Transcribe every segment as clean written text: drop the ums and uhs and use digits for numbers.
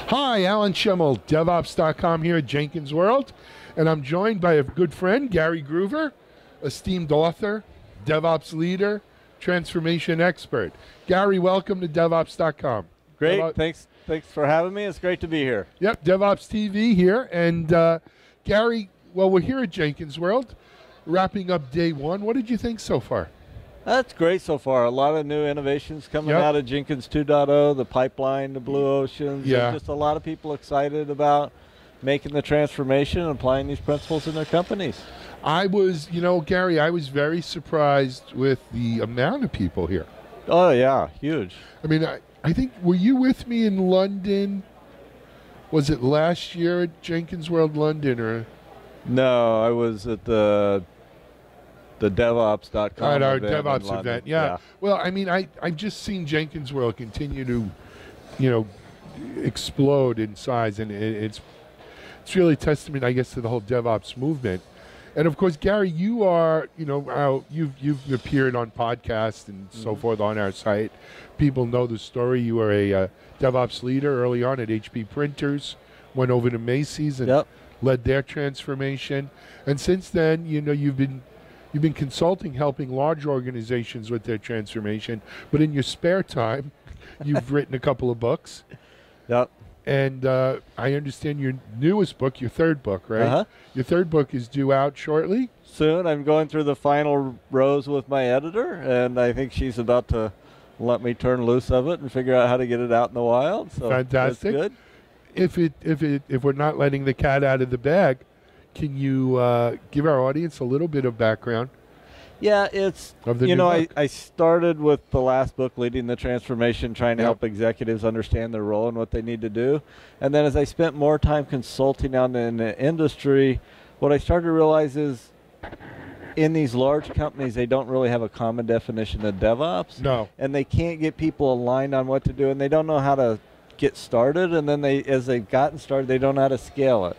Hi, Alan Schimmel, DevOps.com here at Jenkins World, and I'm joined by a good friend, Gary Gruver, esteemed author, DevOps leader, transformation expert. Gary, welcome to DevOps.com. Great, thanks for having me. It's great to be here. Yep, DevOps TV here, and Gary, well, we're here at Jenkins World, wrapping up day one. What did you think so far? That's great so far. A lot of new innovations coming out of Jenkins 2.0, the pipeline, the blue oceans. Yeah. Just a lot of people excited about making the transformation and applying these principles in their companies. I was, Gary, I was very surprised with the amount of people here. Oh, yeah, huge. I mean, I think, were you with me in London? Was it last year at Jenkins World London? Or? No, I was at the DevOps.com at our event DevOps event, yeah. Well, I mean, I've just seen Jenkins World continue to, explode in size, and it's really testament, I guess, to the whole DevOps movement. And of course, Gary, you are, you've appeared on podcasts and so forth on our site. People know the story. You were a DevOps leader early on at HP Printers, went over to Macy's and led their transformation. And since then, you've been consulting, helping large organizations with their transformation. But in your spare time, you've written a couple of books. Yep. And I understand your newest book, your third book, right? Your third book is due out shortly? Soon. I'm going through the final rows with my editor, and I think she's about to let me turn loose of it and figure out how to get it out in the wild. So fantastic. That's good. If we're not letting the cat out of the bag, can you give our audience a little bit of background? Yeah, it's, I started with the last book, Leading the Transformation, trying to help executives understand their role and what they need to do. And then as I spent more time consulting out in the industry, what I started to realize is in these large companies, they don't really have a common definition of DevOps. No. And they can't get people aligned on what to do, and they don't know how to get started. And then as they've gotten started, they don't know how to scale it.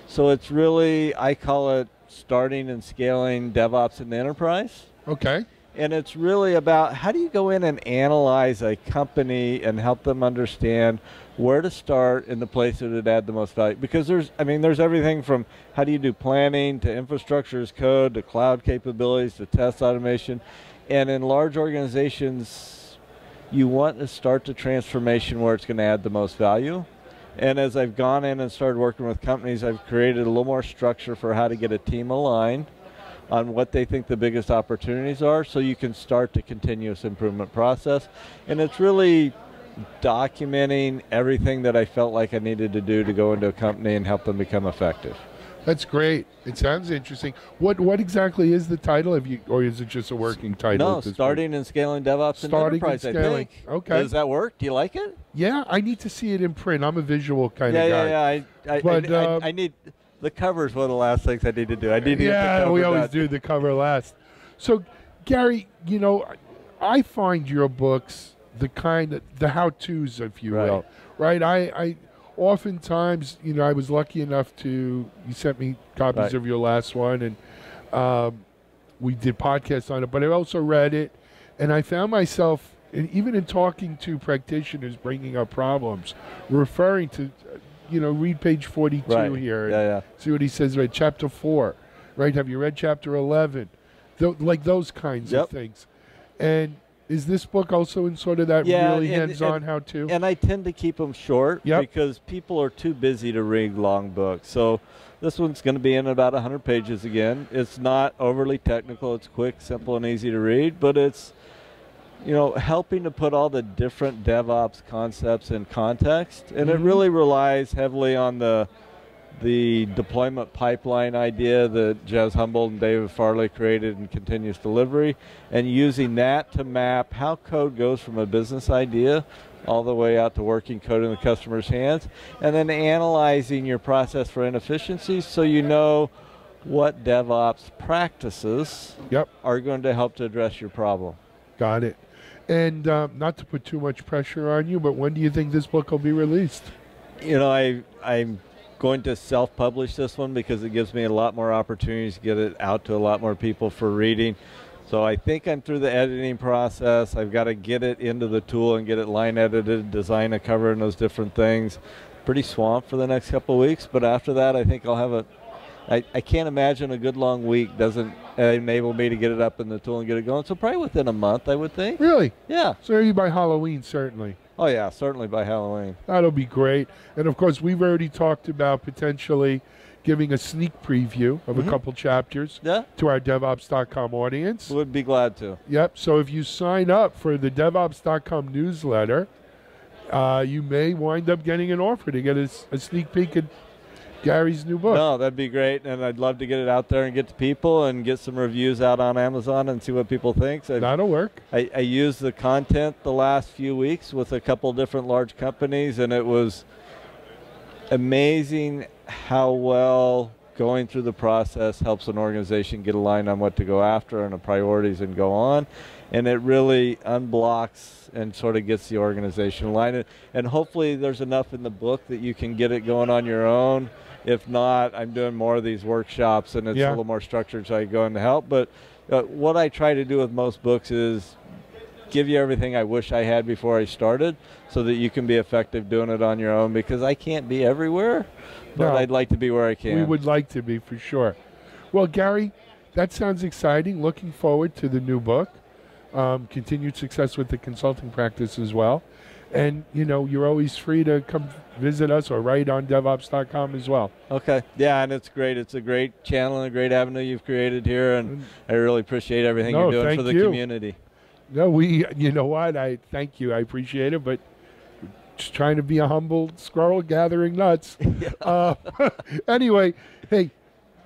So it's really, I call it starting and scaling DevOps in the enterprise. Okay. And it's really about how do you go in and analyze a company and help them understand where to start in the place that would add the most value. Because there's everything from how do you do planning to infrastructure as code to cloud capabilities to test automation. And in large organizations, you want to start the transformation where it's going to add the most value. And as I've gone in and started working with companies, I've created a little more structure for how to get a team aligned on what they think the biggest opportunities are so you can start the continuous improvement process. And it's really documenting everything that I felt like I needed to do to go into a company and help them become effective. That's great. It sounds interesting. What exactly is the title? Or is it just a working title? No, starting and scaling DevOps in enterprise, I think. Okay. Does that work? Do you like it? Yeah, I need to see it in print. I'm a visual kind of guy. Yeah. I need the cover's one of the last things I need to do. I need to get the cover we always do the cover last. So, Gary, I find your books the how-tos, if you will, right? I oftentimes, I was lucky enough you sent me copies of your last one, and we did podcasts on it, but I also read it, and I found myself, and even in talking to practitioners bringing up problems, referring to, read page 42 here, see what he says, right, chapter 4, right, have you read chapter 11, like those kinds of things. And is this book also in sort of that really hands-on how-to? And I tend to keep them short because people are too busy to read long books. So this one's going to be in about 100 pages again. It's not overly technical. It's quick, simple, and easy to read. But it's, helping to put all the different DevOps concepts in context. And it really relies heavily on the deployment pipeline idea that Jez Humboldt and David Farley created in continuous delivery, and using that to map how code goes from a business idea all the way out to working code in the customer's hands, and then analyzing your process for inefficiencies so you know what DevOps practices are going to help to address your problem. Got it. And not to put too much pressure on you, but when do you think this book will be released? I'm going to self-publish this one because it gives me a lot more opportunities to get it out to a lot more people for reading. So I think I'm through the editing process. I've got to get it into the tool and get it line edited, design a cover and those different things. pretty swamped for the next couple of weeks. But after that, I think I'll have I can't imagine a good long week doesn't enable me to get it up in the tool and get it going. So probably within a month, I would think. Really? Yeah. So maybe by Halloween, certainly. Oh, yeah, certainly by Halloween. That'll be great. And, of course, we've already talked about potentially giving a sneak preview of a couple chapters to our DevOps.com audience. Would be glad to. Yep. So if you sign up for the DevOps.com newsletter, you may wind up getting an offer to get a sneak peek at Gary's new book. No, that'd be great, and I'd love to get it out there and get to people and get some reviews out on Amazon and see what people think. So that'll work. I used the content the last few weeks with a couple different large companies, and it was amazing how well going through the process helps an organization get aligned on what to go after and the priorities and go on. And it really unblocks and sort of gets the organization aligned. And hopefully there's enough in the book that you can get it going on your own. If not, I'm doing more of these workshops, and it's a little more structured, so I go in to help. But what I try to do with most books is give you everything I wish I had before I started so that you can be effective doing it on your own, because I can't be everywhere, but I'd like to be where I can. We would like to be, for sure. Well, Gary, that sounds exciting. Looking forward to the new book. Continued success with the consulting practice as well. And, you know, you're always free to come visit us or write on DevOps.com as well. Okay. Yeah, and it's great. It's a great channel and a great avenue you've created here, and I really appreciate everything you're doing for the community. No, you know what? I thank you. I appreciate it, but just trying to be a humble squirrel gathering nuts. Anyway, hey,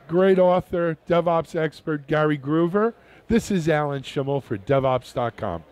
great author, DevOps expert Gary Gruver. This is Alan Schimmel for DevOps.com.